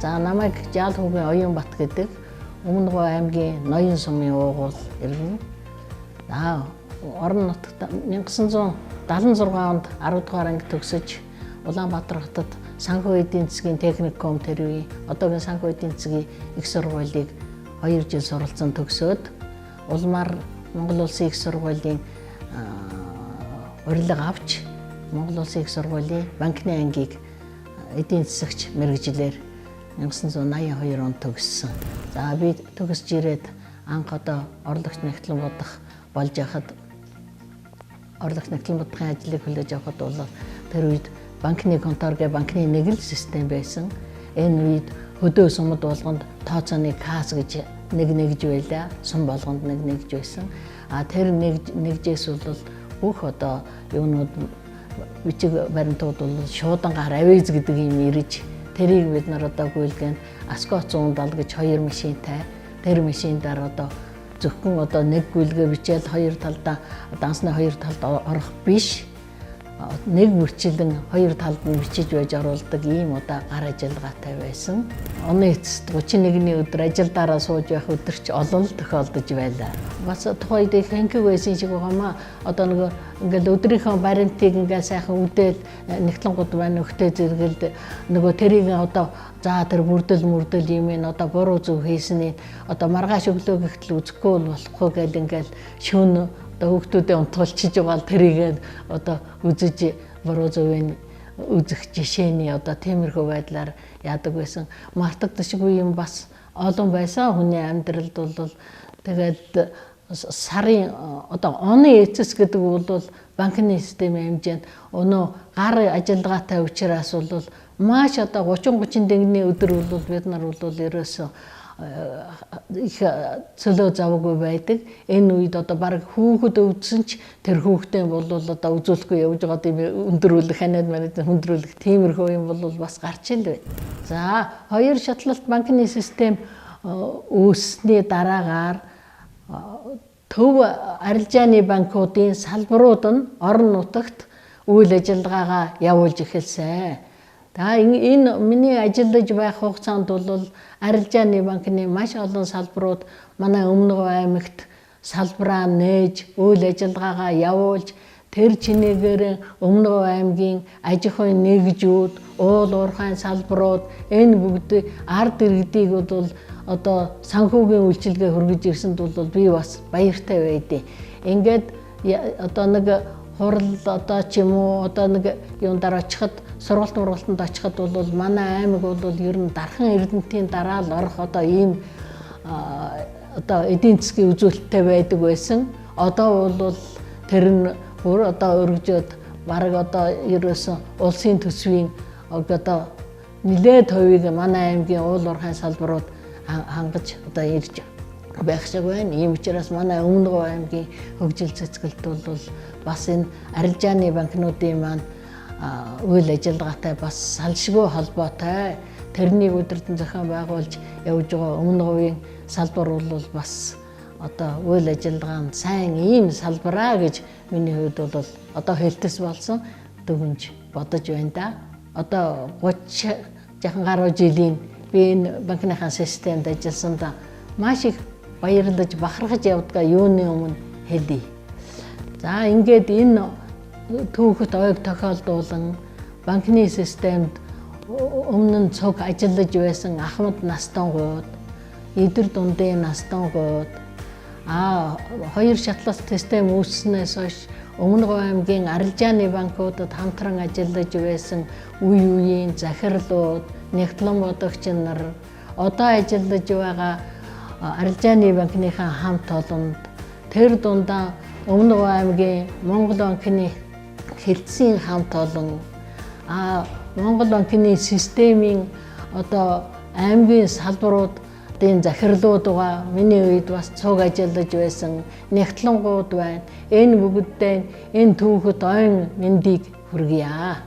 За намайг Жаал хүүгийн Оюнбат гэдэг Өмнөг аймгийн Ноён сумын уугуул иргэн. За орон нутагт 1976 онд 10 дугаар анги төгсөж Улаанбаатар хотод санхүү эдийн засгийн техникум тэр үе одоогийн санхүү эдийн засгийн их сургуулийг 2 жил суралцсан төгсөөд улмаар Монгол Улсын их сургуулийн урилга авч Монгол Улсын их сургуулийн банкны ангийг эдийн засагч мэргэжлэр 1982 онд төгссөн. За би төгсж ирээд анх одоо орлогч нэгтлэн бодох болж яхад орлогч нэгтлэн бодохын ажлыг хүлээж авахд бол тэр үед банкны контор гэ банкны нэг л систем байсан. Энэ үед хөдөө сумд болгонд тооцооны касс гэж нэгж байлаа. Сум болгонд нэгж байсан. Тэр нэгжээс бол бүх одоо юунууд бичиг баримтууд бол шуудангаар авиз гэдэг юм ирж тэрийг бид нар одоо гүйлгэнд Аско 170 гэж 2 машинтай. Тэр машиндаар одоо зөвхөн одоо нэг гүйлгээ бичээд хоёр талдаа дансны хоёр талд орох биш. Нэг мөрчлөн хоёр талд нь бичиж байж оруулдаг ийм одоо гар ажиллагаатай байсан. Оны эцэст 31-ний өдөр ажилдаараа сууж байх өдөрч олон тохиолдож байлаа. Бас тухайд их хэнхэг байсан шиг байгаамаа. Одоо нөгөө ингээл өдрийнхөө баримтыг ингээл сайхан үдээд нэгтлэнгууд байна өгтөө зэрэгэлд нөгөө тэрийг одоо за тэр бүрдэл юм ин одоо буруу зөв хийсний одоо маргааш өглөө гихтэл үзэхгүй болохгүй гэл ингээл шөнө хүүхдүүдээ унтуулчиж байгаа тэрийг одоо үзэж буруу зөвийн үзэх жишээний одоо тиймэрхүү байдлаар яадаг байсан. Мартагдашгүй юм бас олон байсан. Хүний амьдралд бол тэгээд сарын одоо оны эцэс гэдэг бол банкны системийн хэмжээнд өнөө гар ажиллагаатай учраас бол маш одоо 30 дэнгний өдөр бол бид нар бол ерөөсөө их цөлөө завгүй байдаг. Энэ үед одоо баг хүүхэд өвдсөн ч тэр хүүхдээ бол одоо үзүүлэхгүй явж байгаа тийм өндрүүлэх ханаад манайд хүндрүүлэх тиймэрхүү юм бол бас гарч ил байна. За хоёр шатлалт банкны систем үүссний дараагаар төв арилжааны банкуудын салбарууд нь орон нутагт үйл ажиллагаагаа явуулж эхэлсэн. За энэ миний ажиллаж байх хугацаанд бол арилжааны банкны маш олон салбарууд манай Өмнөг аймагт салбараа нээж үйл ажиллагаагаа явуулж тэр чинээгээр Өмнөг аймгийн аж ахуйн нэгжүүд, уул уурхайн салбарууд энэ бүгд ард иргэдийг бол одоо санхүүгийн үйлчилгээ хүргэж ирсэнд бол би бас баяртай байдیں۔ Ингээд одоо нэг хурал одоо ч юм уу одоо нэг юундаар очиход сургалтанд очиход бол манай аймаг бол ер нь дархан эрдэмтийн дараа л орох одоо ийм одоо эдийн засгийн үзүүлэлттэй байдаг байсан. Одоо бол тэр нь бүр одоо өргөжөөд бараг одоо ерөөсөн улсын төсвийн одоо нэлээд хувийг манай аймгийн уул уурхайн салбарууд хангаж одоо ирж байх шиг байна. Ийм учраас манай Өмнөг аймгийн хөгжил цэцгэлт бол бас энэ арилжааны банкнуудын маань үйл ажиллагаатай бас салшгүй холбоотой. Тэрнийг өдөртөн зохион байгуулж явж байгаа Өмнөгийн салбар бол бас одоо үйл ажиллагаа нь сайн ийм салбараа гэж миний хувьд бол одоо хэлтэс болсон дүгнж бодож байна да. Одоо 30 гаруй жилийн би энэ банкныхаа системд ажилласандаа маш их баярлаж бахархаж явдгаа юуны өмнө хэлье. За ингээд энэ түүхэд ойг тохиолдуулан банкны системд өмнө нь цуг ажиллаж байсан Ахмад Настангууд, Идэр дундын Настангууд хоёр шатлалт систем үүсснээс хойш Өмнөг аймгийн арилжааны банкудад хамтран ажиллаж байсан үеийн захирлууд, нэгтлэн бодогч нар одоо ажиллаж байгаа арилжааны банкныхаа хамт олонд тэр дундаа Өмнөг аймгийн Монгол банкны хэлтсийн хамт олон Монгол банкны системийн одоо аймгийн салбаруудын захирлууд байгаа. Миний үед бас цуг ажиллаж байсан нэгтлэнгууд байна. Энэ бүгдээ энэ түүхэд ойн мэндийг хүргье.